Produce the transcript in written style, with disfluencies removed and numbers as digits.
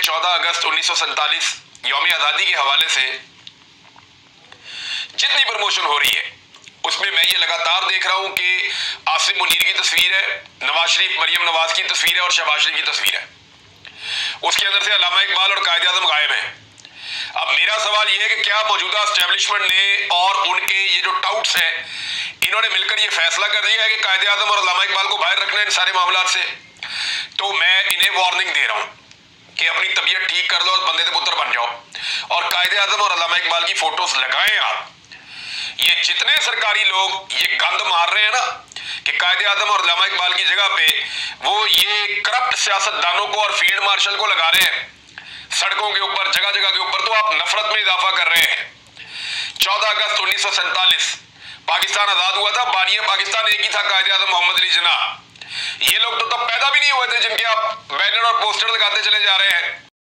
14 अगस्त 1947 यौम आज़ादी के हवाले से जितनी प्रमोशन हो रही है उसमें मैं ये लगातार देख रहा हूं कि आसिम मुनीर की तस्वीर है, नवाज शरीफ मरियम नवाज की तस्वीर है और शहबाज शरीफ की तस्वीर है। उसके अंदर से अल्लामा इकबाल और कायद आज़म गायब हैं। अब मेरा सवाल यह है कि क्या मौजूदा एस्टेब्लिशमेंट ने और उनके ये जो टाउट्स हैं इन्होंने मिलकर ये फैसला कर दिया है कि कायद आज़म और अल्लामा इकबाल को बाहर रखना है इन सारे मामलों से? तो मैं इन्हें वार्निंग दे रहा हूं कि अपनी तबीयत ठीक कर लो और बंदे से पुत्र बन जाओ और कायद आज़म और अल्लामा इकबाल की फोटोज लगाएं आप। ये जितने सरकारी लोग ये गंद मार रहे हैं ना कि कायद आज़म और अल्लामा इकबाल की जगह पे वो ये करप्ट सियासतदानों को और फील्ड मार्शल को लगा रहे हैं सड़कों के ऊपर, जगह जगह के ऊपर, तो आप नफरत में इजाफा कर रहे हैं। 14 अगस्त 1947 पाकिस्तान आजाद हुआ था, बानिया पाकिस्तान एक ही था, कायद आज़म मोहम्मद अली जिन्ना। ये लोग तो तब पैदा भी नहीं हुए थे जिनके आप बैनर और पोस्टर लगाते चले जा रहे हैं।